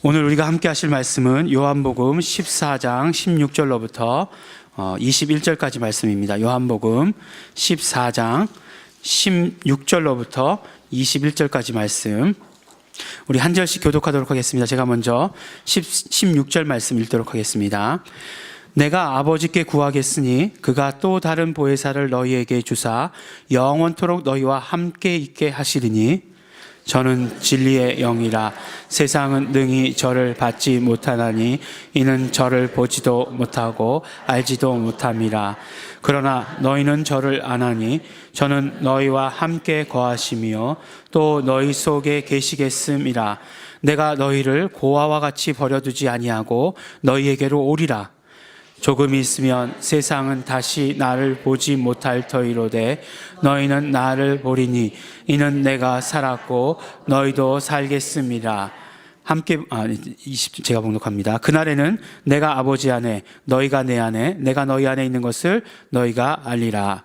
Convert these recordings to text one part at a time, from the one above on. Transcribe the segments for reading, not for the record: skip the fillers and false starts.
오늘 우리가 함께 하실 말씀은 요한복음 14장 16절로부터 21절까지 말씀입니다. 요한복음 14장 16절로부터 21절까지 말씀. 우리 한 절씩 교독하도록 하겠습니다. 제가 먼저 16절 말씀 읽도록 하겠습니다. 내가 아버지께 구하겠으니 그가 또 다른 보혜사를 너희에게 주사 영원토록 너희와 함께 있게 하시리니 저는 진리의 영이라. 세상은 능히 저를 받지 못하나니 이는 저를 보지도 못하고 알지도 못함이라. 그러나 너희는 저를 아나니 저는 너희와 함께 거하시며 또 너희 속에 계시겠음이라. 내가 너희를 고아와 같이 버려두지 아니하고 너희에게로 오리라. 조금 있으면 세상은 다시 나를 보지 못할 터이로되 너희는 나를 보리니 이는 내가 살았고 너희도 살겠습니다. 함께 20 제가 봉독합니다. 그날에는 내가 아버지 안에 너희가 내 안에 내가 너희 안에 있는 것을 너희가 알리라.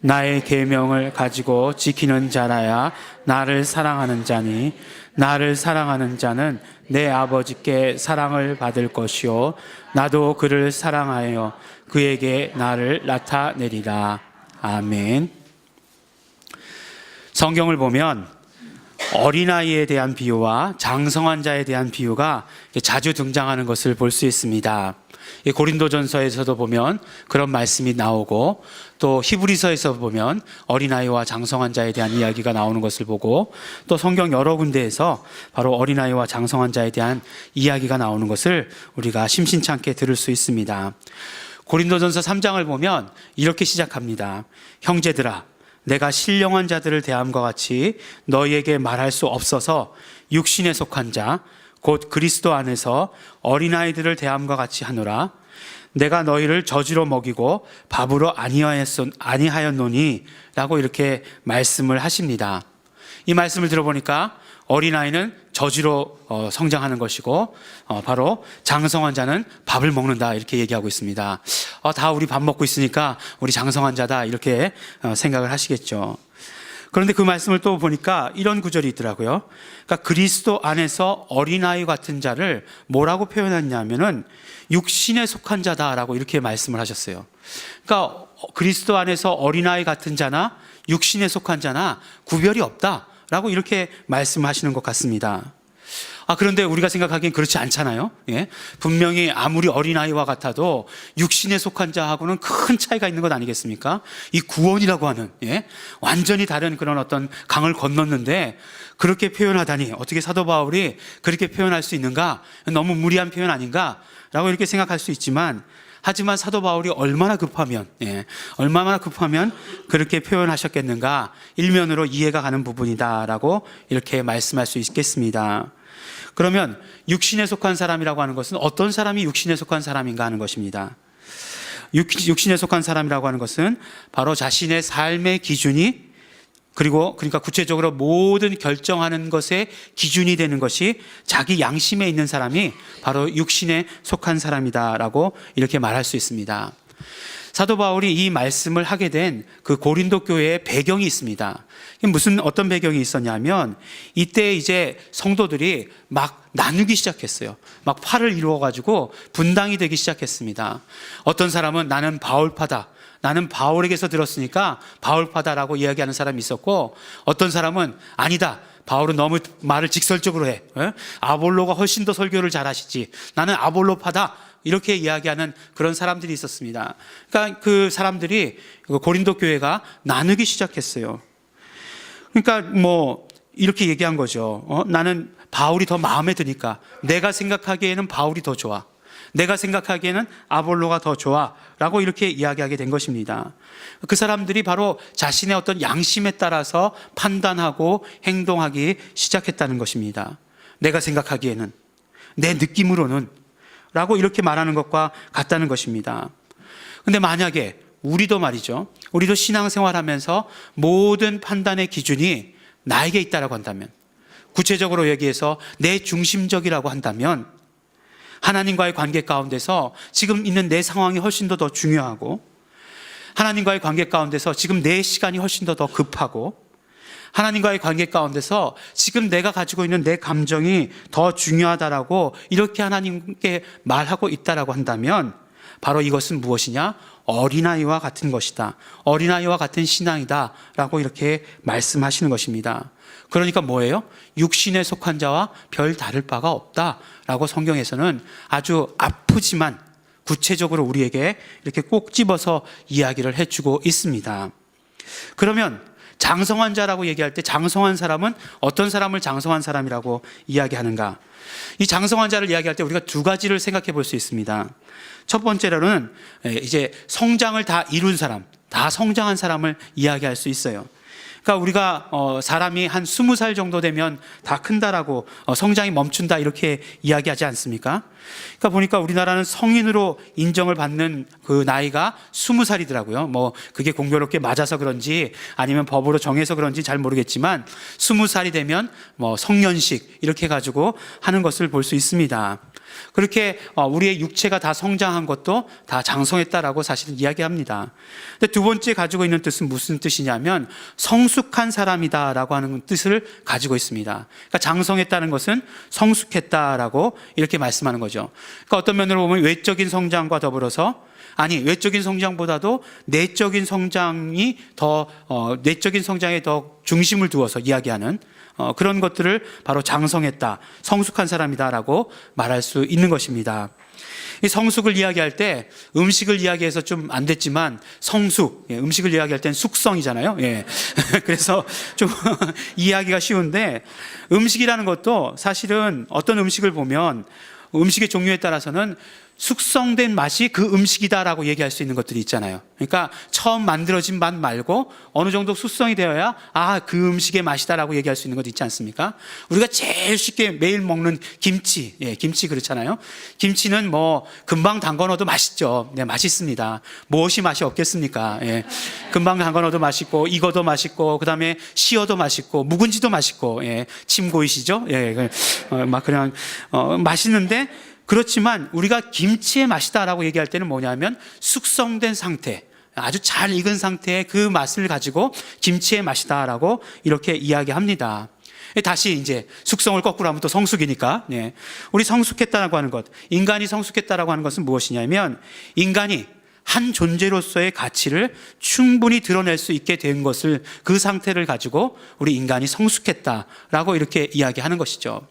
나의 계명을 가지고 지키는 자라야 나를 사랑하는 자니 나를 사랑하는 자는 내 아버지께 사랑을 받을 것이요 나도 그를 사랑하여 그에게 나를 나타내리라. 아멘. 성경을 보면 어린아이에 대한 비유와 장성한 자에 대한 비유가 자주 등장하는 것을 볼 수 있습니다. 고린도전서에서도 보면 그런 말씀이 나오고 또 히브리서에서 보면 어린아이와 장성한 자에 대한 이야기가 나오는 것을 보고 또 성경 여러 군데에서 바로 어린아이와 장성한 자에 대한 이야기가 나오는 것을 우리가 심심찮게 들을 수 있습니다. 고린도전서 3장을 보면 이렇게 시작합니다. 형제들아, 내가 신령한 자들을 대함과 같이 너희에게 말할 수 없어서 육신에 속한 자 곧 그리스도 안에서 어린아이들을 대함과 같이 하노라. 내가 너희를 저주로 먹이고 밥으로 아니하였노니 라고 이렇게 말씀을 하십니다. 이 말씀을 들어보니까 어린아이는 저주로 성장하는 것이고 바로 장성한 자는 밥을 먹는다 이렇게 얘기하고 있습니다. 다 우리 밥 먹고 있으니까 우리 장성한 자다 이렇게 생각을 하시겠죠. 그런데 그 말씀을 또 보니까 이런 구절이 있더라고요. 그러니까 그리스도 안에서 어린아이 같은 자를 뭐라고 표현했냐면은 육신에 속한 자다라고 이렇게 말씀을 하셨어요. 그러니까 그리스도 안에서 어린아이 같은 자나 육신에 속한 자나 구별이 없다라고 이렇게 말씀하시는 것 같습니다. 그런데 우리가 생각하기엔 그렇지 않잖아요. 예? 분명히 아무리 어린아이와 같아도 육신에 속한 자하고는 큰 차이가 있는 것 아니겠습니까? 이 구원이라고 하는 완전히 다른 그런 어떤 강을 건넜는데 그렇게 표현하다니 어떻게 사도 바울이 그렇게 표현할 수 있는가? 너무 무리한 표현 아닌가? 라고 이렇게 생각할 수 있지만 하지만 사도 바울이 얼마나 급하면 그렇게 표현하셨겠는가? 일면으로 이해가 가는 부분이다라고 이렇게 말씀할 수 있겠습니다. 그러면 육신에 속한 사람이라고 하는 것은 어떤 사람이 육신에 속한 사람인가 하는 것입니다. 육신에 속한 사람이라고 하는 것은 바로 자신의 삶의 기준이 그러니까 구체적으로 모든 결정하는 것의 기준이 되는 것이 자기 양심에 있는 사람이 바로 육신에 속한 사람이다라고 이렇게 말할 수 있습니다. 사도 바울이 이 말씀을 하게 된 그 고린도 교회의 배경이 있습니다. 어떤 배경이 있었냐면 이때 이제 성도들이 막 나누기 시작했어요. 막 파를 이루어가지고 분당이 되기 시작했습니다. 어떤 사람은 나는 바울파다. 나는 바울에게서 들었으니까 바울파다라고 이야기하는 사람이 있었고 어떤 사람은 아니다. 바울은 너무 말을 직설적으로 해. 아볼로가 훨씬 더 설교를 잘하시지. 나는 아볼로파다. 이렇게 이야기하는 그런 사람들이 있었습니다. 그러니까 그 사람들이 고린도 교회가 나누기 시작했어요. 그러니까 이렇게 얘기한 거죠. 나는 바울이 더 마음에 드니까 내가 생각하기에는 바울이 더 좋아. 내가 생각하기에는 아볼로가 더 좋아 라고 이렇게 이야기하게 된 것입니다. 그 사람들이 바로 자신의 어떤 양심에 따라서 판단하고 행동하기 시작했다는 것입니다. 내가 생각하기에는 내 느낌으로는 라고 이렇게 말하는 것과 같다는 것입니다. 근데 만약에 우리도 신앙생활하면서 모든 판단의 기준이 나에게 있다라고 한다면 구체적으로 얘기해서 내 중심적이라고 한다면 하나님과의 관계 가운데서 지금 있는 내 상황이 훨씬 더 중요하고 하나님과의 관계 가운데서 지금 내 시간이 훨씬 더 급하고 하나님과의 관계 가운데서 지금 내가 가지고 있는 내 감정이 더 중요하다라고 이렇게 하나님께 말하고 있다라고 한다면 바로 이것은 무엇이냐? 어린아이와 같은 것이다. 어린아이와 같은 신앙이다 라고 이렇게 말씀하시는 것입니다. 그러니까 뭐예요? 육신에 속한 자와 별 다를 바가 없다 라고 성경에서는 아주 아프지만 구체적으로 우리에게 이렇게 꼭 집어서 이야기를 해주고 있습니다. 그러면 장성한 자라고 얘기할 때 장성한 사람은 어떤 사람을 장성한 사람이라고 이야기하는가? 이 장성한 자를 이야기할 때 우리가 두 가지를 생각해 볼 수 있습니다. 첫 번째로는 이제 성장을 다 이룬 사람, 다 성장한 사람을 이야기할 수 있어요. 그러니까 우리가 사람이 한 20살 정도 되면 다 큰다라고 성장이 멈춘다 이렇게 이야기하지 않습니까? 그러니까 보니까 우리나라는 성인으로 인정을 받는 그 나이가 20살이더라고요. 뭐 그게 공교롭게 맞아서 그런지 아니면 법으로 정해서 그런지 잘 모르겠지만 20살이 되면 뭐 성년식 이렇게 가지고 하는 것을 볼 수 있습니다. 그렇게 우리의 육체가 다 성장한 것도 다 장성했다라고 사실은 이야기합니다. 근데 두 번째 가지고 있는 뜻은 무슨 뜻이냐면 성숙한 사람이다라고 하는 뜻을 가지고 있습니다. 그러니까 장성했다는 것은 성숙했다라고 이렇게 말씀하는 거죠. 그러니까 어떤 면으로 보면 외적인 성장과 더불어서 외적인 성장보다도 내적인 성장이 내적인 성장에 더 중심을 두어서 이야기하는 그런 것들을 바로 장성했다, 성숙한 사람이다라고 말할 수 있는 것입니다. 이 성숙을 이야기할 때 음식을 이야기해서 좀 안 됐지만 성숙, 음식을 이야기할 땐 숙성이잖아요. 예. 그래서 좀 이해하기가 쉬운데 음식이라는 것도 사실은 어떤 음식을 보면 음식의 종류에 따라서는 숙성된 맛이 그 음식이다라고 얘기할 수 있는 것들이 있잖아요. 그러니까 처음 만들어진 맛 말고 어느 정도 숙성이 되어야 그 음식의 맛이다라고 얘기할 수 있는 것도 있지 않습니까? 우리가 제일 쉽게 매일 먹는 김치, 김치 그렇잖아요. 김치는 뭐 금방 담궈 넣어도 맛있죠. 네, 맛있습니다. 무엇이 맛이 없겠습니까? 금방 담궈 넣어도 맛있고 익어도 맛있고 그다음에 씌어도 맛있고 묵은지도 맛있고 침 고이시죠? 막 그냥 맛있는데 그렇지만 우리가 김치의 맛이다라고 얘기할 때는 뭐냐면 숙성된 상태, 아주 잘 익은 상태의 그 맛을 가지고 김치의 맛이다라고 이렇게 이야기합니다. 다시 이제 숙성을 거꾸로 하면 또 성숙이니까 우리 성숙했다라고 하는 것, 인간이 성숙했다라고 하는 것은 무엇이냐면 인간이 한 존재로서의 가치를 충분히 드러낼 수 있게 된 것을 그 상태를 가지고 우리 인간이 성숙했다라고 이렇게 이야기하는 것이죠.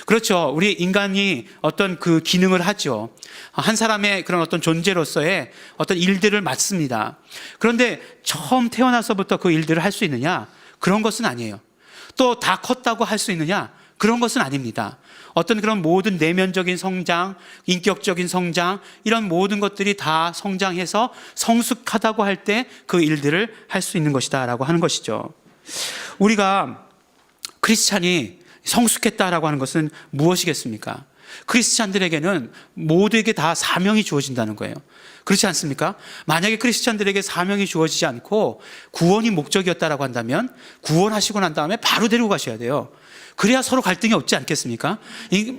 그렇죠. 우리 인간이 어떤 그 기능을 하죠. 한 사람의 그런 어떤 존재로서의 어떤 일들을 맡습니다. 그런데 처음 태어나서부터 그 일들을 할 수 있느냐? 그런 것은 아니에요. 또 다 컸다고 할 수 있느냐? 그런 것은 아닙니다. 어떤 그런 모든 내면적인 성장, 인격적인 성장, 이런 모든 것들이 다 성장해서 성숙하다고 할 때 그 일들을 할 수 있는 것이다라고 하는 것이죠. 우리가 크리스찬이 성숙했다라고 하는 것은 무엇이겠습니까? 크리스찬들에게는 모두에게 다 사명이 주어진다는 거예요. 그렇지 않습니까? 만약에 크리스찬들에게 사명이 주어지지 않고 구원이 목적이었다라고 한다면 구원하시고 난 다음에 바로 데리고 가셔야 돼요. 그래야 서로 갈등이 없지 않겠습니까?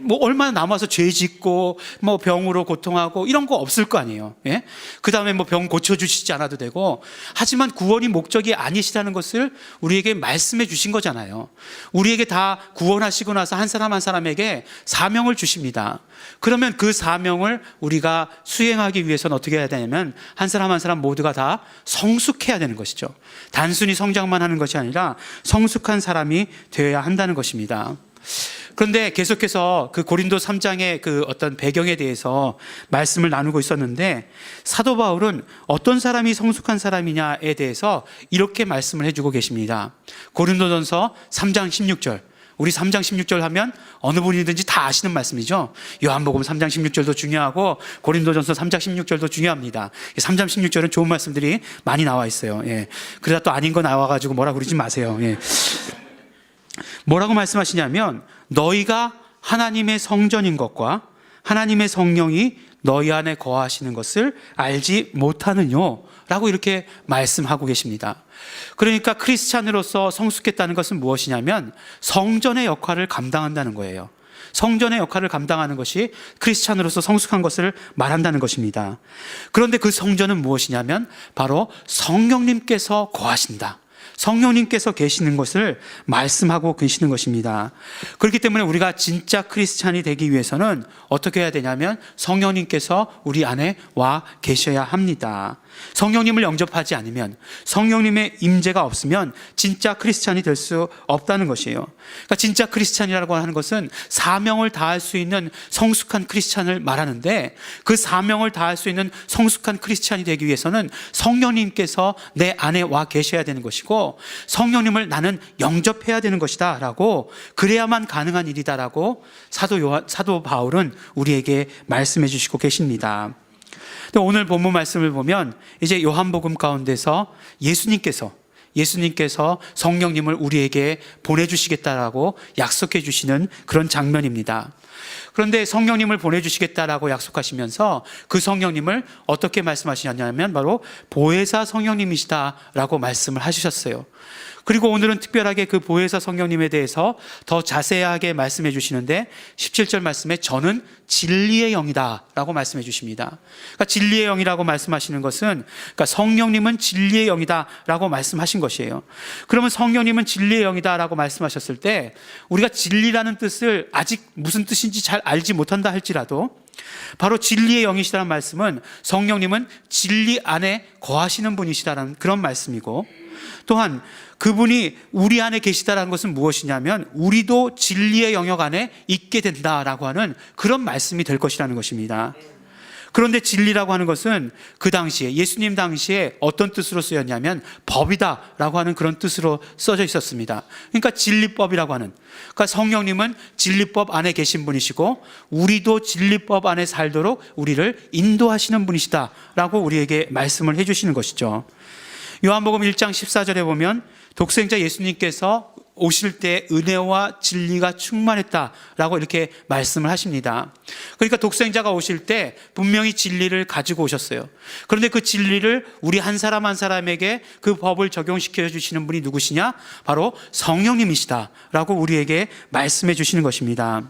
뭐 얼마나 남아서 죄 짓고 뭐 병으로 고통하고 이런 거 없을 거 아니에요. 그 다음에 뭐 병 고쳐주시지 않아도 되고. 하지만 구원이 목적이 아니시다는 것을 우리에게 말씀해 주신 거잖아요. 우리에게 다 구원하시고 나서 한 사람 한 사람에게 사명을 주십니다. 그러면 그 사명을 우리가 수행하기 위해서는 어떻게 해야 되냐면 한 사람 한 사람 모두가 다 성숙해야 되는 것이죠. 단순히 성장만 하는 것이 아니라 성숙한 사람이 되어야 한다는 것입니다. 그런데 계속해서 그 고린도 3장의 그 어떤 배경에 대해서 말씀을 나누고 있었는데 사도 바울은 어떤 사람이 성숙한 사람이냐에 대해서 이렇게 말씀을 해주고 계십니다. 고린도전서 3장 16절. 우리 3장 16절 하면 어느 분이든지 다 아시는 말씀이죠. 요한복음 3장 16절도 중요하고 고린도전서 3장 16절도 중요합니다. 3장 16절은 좋은 말씀들이 많이 나와 있어요. 그러다 또 아닌 거 나와가지고 뭐라 그러지 마세요. 뭐라고 말씀하시냐면 너희가 하나님의 성전인 것과 하나님의 성령이 너희 안에 거하시는 것을 알지 못하느뇨 라고 이렇게 말씀하고 계십니다. 그러니까 크리스찬으로서 성숙했다는 것은 무엇이냐면 성전의 역할을 감당한다는 거예요. 성전의 역할을 감당하는 것이 크리스찬으로서 성숙한 것을 말한다는 것입니다. 그런데 그 성전은 무엇이냐면 바로 성령님께서 거하신다. 성령님께서 계시는 것을 말씀하고 계시는 것입니다. 그렇기 때문에 우리가 진짜 크리스찬이 되기 위해서는 어떻게 해야 되냐면 성령님께서 우리 안에 와 계셔야 합니다. 성령님을 영접하지 않으면, 성령님의 임재가 없으면 진짜 크리스찬이 될 수 없다는 것이에요. 그러니까 진짜 크리스찬이라고 하는 것은 사명을 다할 수 있는 성숙한 크리스찬을 말하는데, 그 사명을 다할 수 있는 성숙한 크리스찬이 되기 위해서는 성령님께서 내 안에 와 계셔야 되는 것이고, 성령님을 나는 영접해야 되는 것이다 라고, 그래야만 가능한 일이다 라고 사도 바울은 우리에게 말씀해 주시고 계십니다. 오늘 본문 말씀을 보면 이제 요한복음 가운데서 예수님께서 성령님을 우리에게 보내주시겠다라고 약속해 주시는 그런 장면입니다. 그런데 성령님을 보내주시겠다라고 약속하시면서 그 성령님을 어떻게 말씀하시냐면 바로 보혜사 성령님이시다라고 말씀을 하셨어요. 그리고 오늘은 특별하게 그 보혜사 성령님에 대해서 더 자세하게 말씀해 주시는데 17절 말씀에 저는 진리의 영이다 라고 말씀해 주십니다. 그러니까 진리의 영이라고 말씀하시는 것은, 그러니까 성령님은 진리의 영이다 라고 말씀하신 것이에요. 그러면 성령님은 진리의 영이다 라고 말씀하셨을 때 우리가 진리라는 뜻을 아직 무슨 뜻인지 잘 알지 못한다 할지라도 바로 진리의 영이시다는 말씀은 성령님은 진리 안에 거하시는 분이시다는 그런 말씀이고, 또한 그분이 우리 안에 계시다는 것은 무엇이냐면 우리도 진리의 영역 안에 있게 된다라고 하는 그런 말씀이 될 것이라는 것입니다. 그런데 진리라고 하는 것은 그 당시에, 예수님 당시에 어떤 뜻으로 쓰였냐면 법이다라고 하는 그런 뜻으로 써져 있었습니다. 그러니까 진리법이라고 하는, 그러니까 성령님은 진리법 안에 계신 분이시고 우리도 진리법 안에 살도록 우리를 인도하시는 분이시다라고 우리에게 말씀을 해주시는 것이죠. 요한복음 1장 14절에 보면 독생자 예수님께서 오실 때 은혜와 진리가 충만했다라고 이렇게 말씀을 하십니다. 그러니까 독생자가 오실 때 분명히 진리를 가지고 오셨어요. 그런데 그 진리를 우리 한 사람 한 사람에게 그 법을 적용시켜 주시는 분이 누구시냐? 바로 성령님이시다라고 우리에게 말씀해 주시는 것입니다.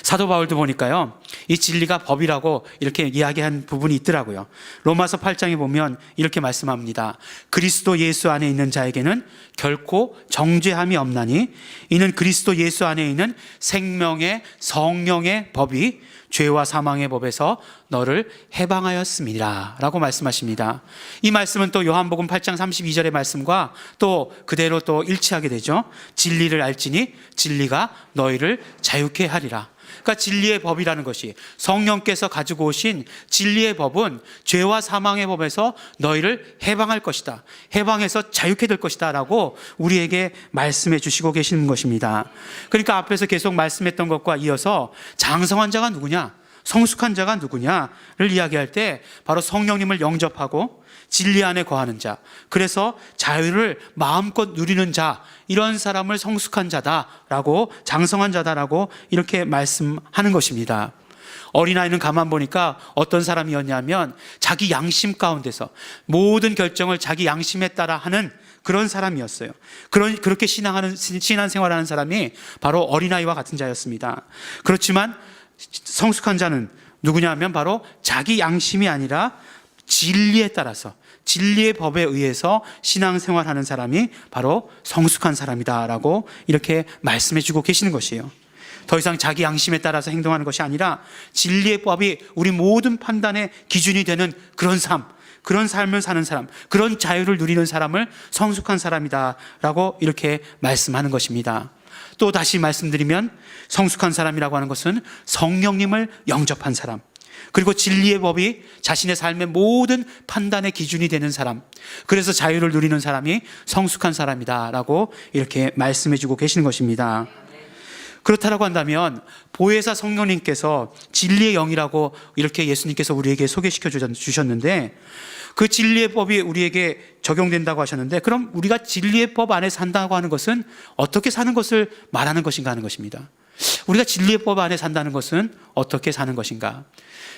사도 바울도 보니까요, 이 진리가 법이라고 이렇게 이야기한 부분이 있더라고요. 로마서 8장에 보면 이렇게 말씀합니다. 그리스도 예수 안에 있는 자에게는 결코 정죄함이 없나니 이는 그리스도 예수 안에 있는 생명의 성령의 법이 죄와 사망의 법에서 너를 해방하였습니다 라고 말씀하십니다. 이 말씀은 또 요한복음 8장 32절의 말씀과 또 그대로 또 일치하게 되죠. 진리를 알지니 진리가 너희를 자유케 하리라. 그러니까 진리의 법이라는 것이, 성령께서 가지고 오신 진리의 법은 죄와 사망의 법에서 너희를 해방할 것이다, 해방해서 자유케 될 것이다 라고 우리에게 말씀해 주시고 계시는 것입니다. 그러니까 앞에서 계속 말씀했던 것과 이어서 장성한 자가 누구냐, 성숙한 자가 누구냐를 이야기할 때 바로 성령님을 영접하고 진리 안에 거하는 자, 그래서 자유를 마음껏 누리는 자, 이런 사람을 성숙한 자다라고, 장성한 자다라고 이렇게 말씀하는 것입니다. 어린아이는 가만 보니까 어떤 사람이었냐면 자기 양심 가운데서 모든 결정을 자기 양심에 따라 하는 그런 사람이었어요. 그렇게 신앙생활하는 사람이 바로 어린아이와 같은 자였습니다. 그렇지만 성숙한 자는 누구냐 하면 바로 자기 양심이 아니라 진리에 따라서, 진리의 법에 의해서 신앙생활하는 사람이 바로 성숙한 사람이다라고 이렇게 말씀해 주고 계시는 것이에요. 더 이상 자기 양심에 따라서 행동하는 것이 아니라 진리의 법이 우리 모든 판단의 기준이 되는 그런 삶, 그런 삶을 사는 사람, 그런 자유를 누리는 사람을 성숙한 사람이다라고 이렇게 말씀하는 것입니다. 또 다시 말씀드리면 성숙한 사람이라고 하는 것은 성령님을 영접한 사람, 그리고 진리의 법이 자신의 삶의 모든 판단의 기준이 되는 사람, 그래서 자유를 누리는 사람이 성숙한 사람이다라고 이렇게 말씀해 주고 계시는 것입니다. 그렇다라고 한다면 보혜사 성령님께서 진리의 영이라고 이렇게 예수님께서 우리에게 소개시켜 주셨는데, 그 진리의 법이 우리에게 적용된다고 하셨는데, 그럼 우리가 진리의 법 안에 산다고 하는 것은 어떻게 사는 것을 말하는 것인가 하는 것입니다. 우리가 진리의 법 안에 산다는 것은 어떻게 사는 것인가.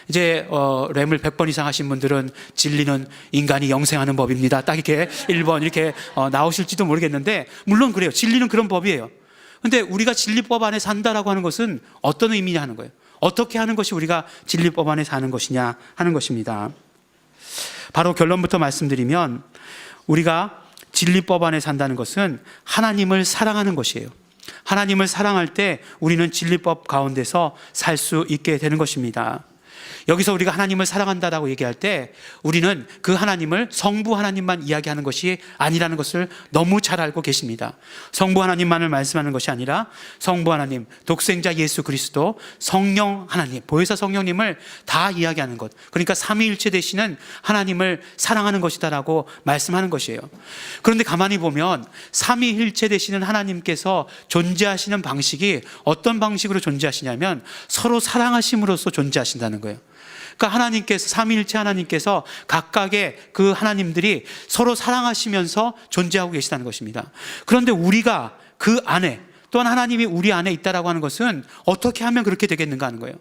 이제 램을 100번 이상 하신 분들은 진리는 인간이 영생하는 법입니다, 딱 이렇게 1번 이렇게 나오실지도 모르겠는데, 물론 그래요. 진리는 그런 법이에요. 근데 우리가 진리법 안에 산다라고 하는 것은 어떤 의미냐 하는 거예요. 어떻게 하는 것이 우리가 진리법 안에 사는 것이냐 하는 것입니다. 바로 결론부터 말씀드리면, 우리가 진리법 안에 산다는 것은 하나님을 사랑하는 것이에요. 하나님을 사랑할 때 우리는 진리법 가운데서 살 수 있게 되는 것입니다. 여기서 우리가 하나님을 사랑한다라고 얘기할 때 우리는 그 하나님을 성부 하나님만 이야기하는 것이 아니라는 것을 너무 잘 알고 계십니다. 성부 하나님만을 말씀하는 것이 아니라 성부 하나님, 독생자 예수 그리스도, 성령 하나님, 보혜사 성령님을 다 이야기하는 것. 그러니까 삼위일체 되시는 하나님을 사랑하는 것이다라고 말씀하는 것이에요. 그런데 가만히 보면 삼위일체 되시는 하나님께서 존재하시는 방식이 어떤 방식으로 존재하시냐면 서로 사랑하심으로써 존재하신다는 거예요. 그러니까 하나님께서, 삼위일체 하나님께서 각각의 그 하나님들이 서로 사랑하시면서 존재하고 계시다는 것입니다. 그런데 우리가 그 안에, 또한 하나님이 우리 안에 있다라고 하는 것은 어떻게 하면 그렇게 되겠는가 하는 거예요.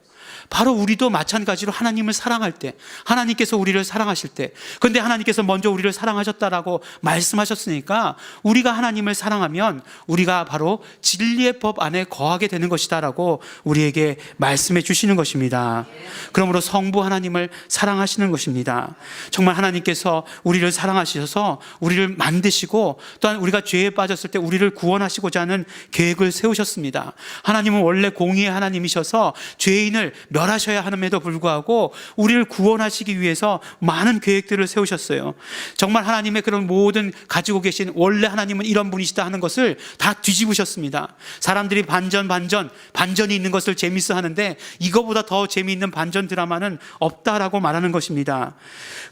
바로 우리도 마찬가지로 하나님을 사랑할 때, 하나님께서 우리를 사랑하실 때, 그런데 하나님께서 먼저 우리를 사랑하셨다라고 말씀하셨으니까 우리가 하나님을 사랑하면 우리가 바로 진리의 법 안에 거하게 되는 것이다라고 우리에게 말씀해 주시는 것입니다. 그러므로 성부 하나님을 사랑하시는 것입니다. 정말 하나님께서 우리를 사랑하셔서 우리를 만드시고 또한 우리가 죄에 빠졌을 때 우리를 구원하시고자 하는 계획을 세우셨습니다. 하나님은 원래 공의의 하나님이셔서 죄인을 멸하셔야 함에도 불구하고 우리를 구원하시기 위해서 많은 계획들을 세우셨어요. 정말 하나님의 그런 모든 가지고 계신 원래 하나님은 이런 분이시다 하는 것을 다 뒤집으셨습니다. 사람들이 반전이 있는 것을 재밌어 하는데 이거보다 더 재미있는 반전 드라마는 없다라고 말하는 것입니다.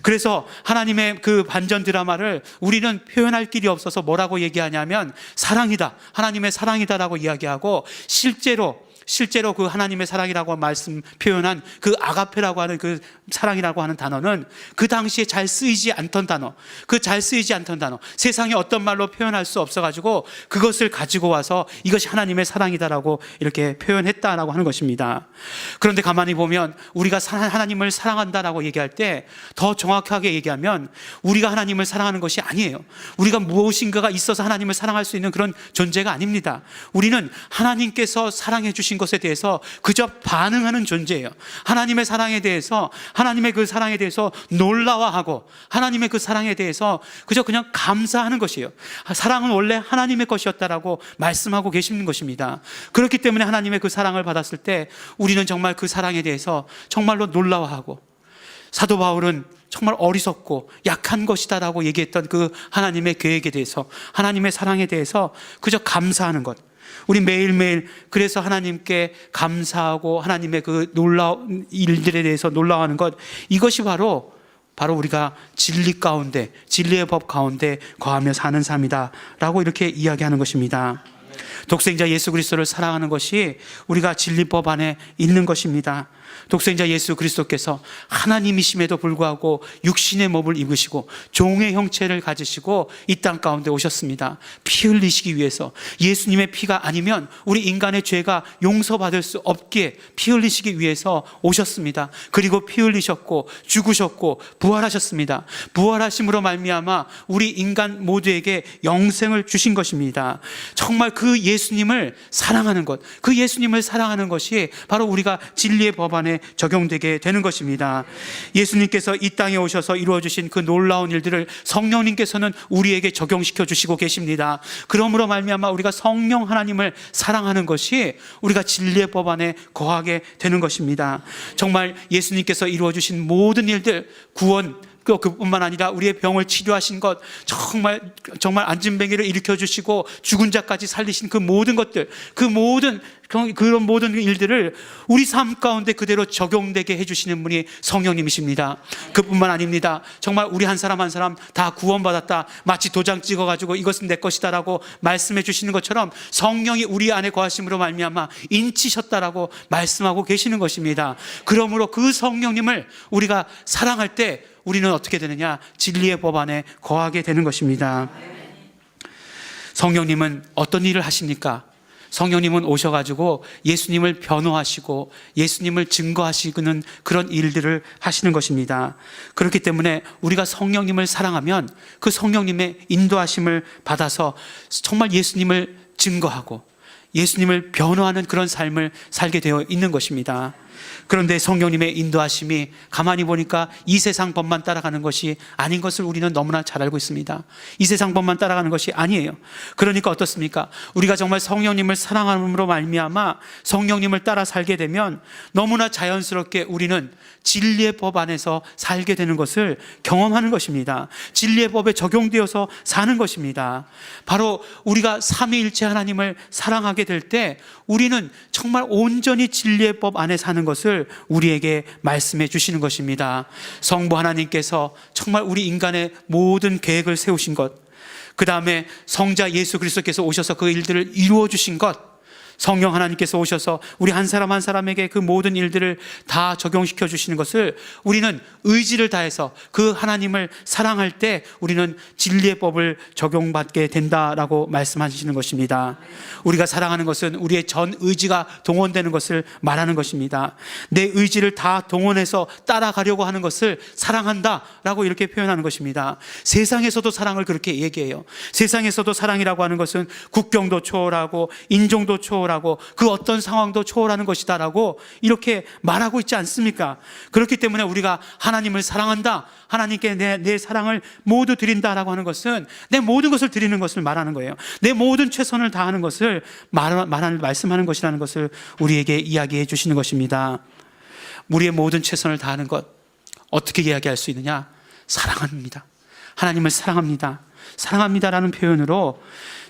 그래서 하나님의 그 반전 드라마를 우리는 표현할 길이 없어서 뭐라고 얘기하냐면 사랑이다, 하나님의 사랑이다라고 이야기하고 실제로 그 하나님의 사랑이라고 말씀 표현한 그 아가페라고 하는 그 사랑이라고 하는 단어는 그 당시에 잘 쓰이지 않던 단어, 세상에 어떤 말로 표현할 수 없어가지고 그것을 가지고 와서 이것이 하나님의 사랑이다라고 이렇게 표현했다라고 하는 것입니다. 그런데 가만히 보면 우리가 하나님을 사랑한다라고 얘기할 때 더 정확하게 얘기하면 우리가 하나님을 사랑하는 것이 아니에요. 우리가 무엇인가가 있어서 하나님을 사랑할 수 있는 그런 존재가 아닙니다. 우리는 하나님께서 사랑해 주신 것에 대해서 그저 반응하는 존재예요. 하나님의 사랑에 대해서, 하나님의 그 사랑에 대해서 놀라워하고 하나님의 그 사랑에 대해서 그냥 감사하는 것이에요. 사랑은 원래 하나님의 것이었다라고 말씀하고 계시는 것입니다. 그렇기 때문에 하나님의 그 사랑을 받았을 때 우리는 정말 그 사랑에 대해서 정말로 놀라워하고, 사도 바울은 정말 어리석고 약한 것이다라고 얘기했던 그 하나님의 계획에 대해서, 하나님의 사랑에 대해서 그저 감사하는 것. 우리 매일매일 그래서 하나님께 감사하고 하나님의 그 놀라운 일들에 대해서 놀라워하는 것, 이것이 바로 우리가 진리 가운데, 진리의 법 가운데 거하며 사는 삶이다라고 이렇게 이야기하는 것입니다. 독생자 예수 그리스도를 사랑하는 것이 우리가 진리법 안에 있는 것입니다. 독생자 예수 그리스도께서 하나님이심에도 불구하고 육신의 몸을 입으시고 종의 형체를 가지시고 이 땅 가운데 오셨습니다. 피 흘리시기 위해서, 예수님의 피가 아니면 우리 인간의 죄가 용서받을 수 없기에 피 흘리시기 위해서 오셨습니다. 그리고 피 흘리셨고 죽으셨고 부활하셨습니다. 부활하심으로 말미암아 우리 인간 모두에게 영생을 주신 것입니다. 정말 그 예수님을 사랑하는 것, 그 예수님을 사랑하는 것이 바로 우리가 진리의 법 안에 적용되게 되는 것입니다. 예수님께서 이 땅에 오셔서 이루어주신 그 놀라운 일들을 성령님께서는 우리에게 적용시켜 주시고 계십니다. 그러므로 말미암아 우리가 성령 하나님을 사랑하는 것이 우리가 진리의 법 안에 거하게 되는 것입니다. 정말 예수님께서 이루어주신 모든 일들, 구원, 그뿐만 아니라 우리의 병을 치료하신 것, 정말 안진뱅이를 일으켜주시고 죽은 자까지 살리신 그 모든 것들, 그런 모든 일들을 우리 삶 가운데 그대로 적용되게 해주시는 분이 성령님이십니다. 그뿐만 아닙니다. 정말 우리 한 사람 한 사람 다 구원받았다, 마치 도장 찍어가지고 이것은 내 것이다라고 말씀해 주시는 것처럼 성령이 우리 안에 거하심으로 말미암아 인치셨다라고 말씀하고 계시는 것입니다. 그러므로 그 성령님을 우리가 사랑할 때 우리는 어떻게 되느냐? 진리의 법 안에 거하게 되는 것입니다. 성령님은 어떤 일을 하십니까? 성령님은 오셔가지고 예수님을 변호하시고 예수님을 증거하시는 그런 일들을 하시는 것입니다. 그렇기 때문에 우리가 성령님을 사랑하면 그 성령님의 인도하심을 받아서 정말 예수님을 증거하고 예수님을 변호하는 그런 삶을 살게 되어 있는 것입니다. 그런데 성령님의 인도하심이 가만히 보니까 이 세상 법만 따라가는 것이 아닌 것을 우리는 너무나 잘 알고 있습니다. 이 세상 법만 따라가는 것이 아니에요. 그러니까 어떻습니까? 우리가 정말 성령님을 사랑함으로 말미암아 성령님을 따라 살게 되면 너무나 자연스럽게 우리는 진리의 법 안에서 살게 되는 것을 경험하는 것입니다. 진리의 법에 적용되어서 사는 것입니다. 바로 우리가 삼위일체 하나님을 사랑하게 될 때 우리는 정말 온전히 진리의 법 안에 사는 것을 우리에게 말씀해 주시는 것입니다. 성부 하나님께서 정말 우리 인간의 모든 계획을 세우신 것, 그 다음에 성자 예수 그리스도께서 오셔서 그 일들을 이루어 주신 것, 성령 하나님께서 오셔서 우리 한 사람 한 사람에게 그 모든 일들을 다 적용시켜 주시는 것을 우리는 의지를 다해서 그 하나님을 사랑할 때 우리는 진리의 법을 적용받게 된다라고 말씀하시는 것입니다. 우리가 사랑하는 것은 우리의 전 의지가 동원되는 것을 말하는 것입니다. 내 의지를 다 동원해서 따라가려고 하는 것을 사랑한다라고 이렇게 표현하는 것입니다. 세상에서도 사랑을 그렇게 얘기해요. 세상에서도 사랑이라고 하는 것은 국경도 초월하고 인종도 초월하고 그 어떤 상황도 초월하는 것이다라고 이렇게 말하고 있지 않습니까? 그렇기 때문에 우리가 하나님을 사랑한다, 하나님께 내 사랑을 모두 드린다라고 하는 것은 내 모든 것을 드리는 것을 말하는 거예요. 내 모든 최선을 다하는 것을 말씀하는 것이라는 것을 우리에게 이야기해 주시는 것입니다. 우리의 모든 최선을 다하는 것, 어떻게 이야기할 수 있느냐? 사랑합니다. 하나님을 사랑합니다. 사랑합니다라는 표현으로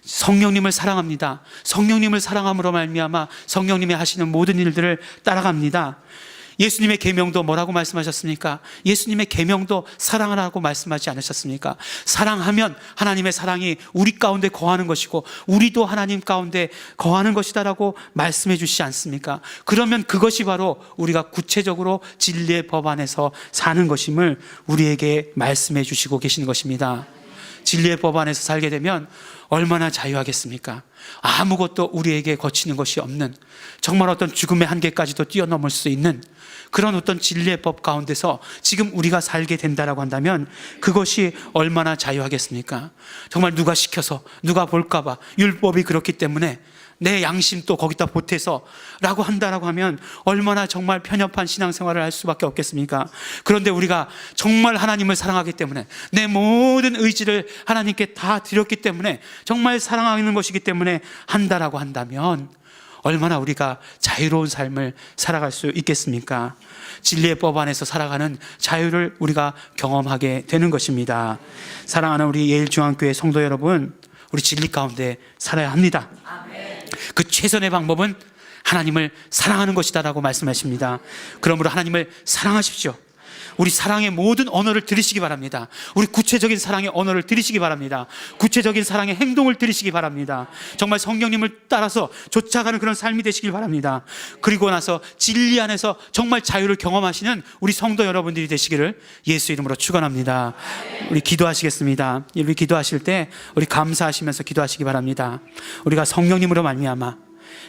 성령님을 사랑합니다. 성령님을 사랑함으로 말미암아 성령님이 하시는 모든 일들을 따라갑니다. 예수님의 계명도 뭐라고 말씀하셨습니까? 예수님의 계명도 사랑하라고 말씀하지 않으셨습니까? 사랑하면 하나님의 사랑이 우리 가운데 거하는 것이고 우리도 하나님 가운데 거하는 것이다라고 말씀해 주시지 않습니까? 그러면 그것이 바로 우리가 구체적으로 진리의 법 안에서 사는 것임을 우리에게 말씀해 주시고 계시는 것입니다. 진리의 법 안에서 살게 되면 얼마나 자유하겠습니까? 아무것도 우리에게 거치는 것이 없는, 정말 어떤 죽음의 한계까지도 뛰어넘을 수 있는 그런 어떤 진리의 법 가운데서 지금 우리가 살게 된다라고 한다면 그것이 얼마나 자유하겠습니까? 정말 누가 시켜서 누가 볼까 봐, 율법이 그렇기 때문에 내 양심 또 거기다 보태서 라고 한다라고 하면 얼마나 정말 편협한 신앙생활을 할 수밖에 없겠습니까? 그런데 우리가 정말 하나님을 사랑하기 때문에 내 모든 의지를 하나님께 다 드렸기 때문에 정말 사랑하는 것이기 때문에 한다라고 한다면 얼마나 우리가 자유로운 삶을 살아갈 수 있겠습니까? 진리의 법 안에서 살아가는 자유를 우리가 경험하게 되는 것입니다. 사랑하는 우리 예일중앙교회 성도 여러분, 우리 진리 가운데 살아야 합니다. 그 최선의 방법은 하나님을 사랑하는 것이다라고 말씀하십니다. 그러므로 하나님을 사랑하십시오. 우리 사랑의 모든 언어를 들으시기 바랍니다. 우리 구체적인 사랑의 언어를 들으시기 바랍니다. 구체적인 사랑의 행동을 들으시기 바랍니다. 정말 성령님을 따라서 쫓아가는 그런 삶이 되시길 바랍니다. 그리고 나서 진리 안에서 정말 자유를 경험하시는 우리 성도 여러분들이 되시기를 예수 이름으로 축원합니다. 우리 기도하시겠습니다. 우리 기도하실 때 우리 감사하시면서 기도하시기 바랍니다. 우리가 성령님으로 말미암아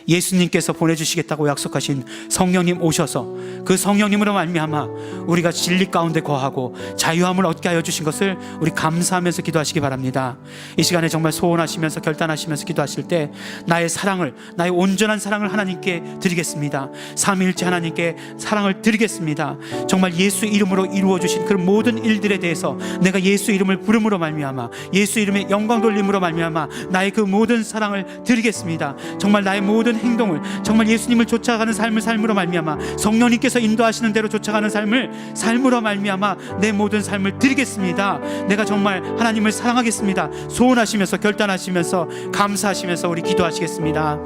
예수님께서 보내주시겠다고 약속하신 성령님 오셔서 그 성령님으로 말미암아 우리가 진리 가운데 거하고 자유함을 얻게 하여 주신 것을 우리 감사하면서 기도하시기 바랍니다. 이 시간에 정말 소원하시면서 결단하시면서 기도하실 때 나의 사랑을, 나의 온전한 사랑을 하나님께 드리겠습니다. 삼위일체 하나님께 사랑을 드리겠습니다. 정말 예수 이름으로 이루어 주신 그 모든 일들에 대해서 내가 예수 이름을 부름으로 말미암아 예수 이름의 영광 돌림으로 말미암아 나의 그 모든 사랑을 드리겠습니다. 정말 나의 모든 행동을 정말 예수님을 쫓아가는 삶으로 말미암아 성령님께서 인도하시는 대로 쫓아가는 삶으로 말미암아 내 모든 삶을 드리겠습니다. 내가 정말 하나님을 사랑하겠습니다. 소원하시면서 결단하시면서 감사하시면서 우리 기도하시겠습니다.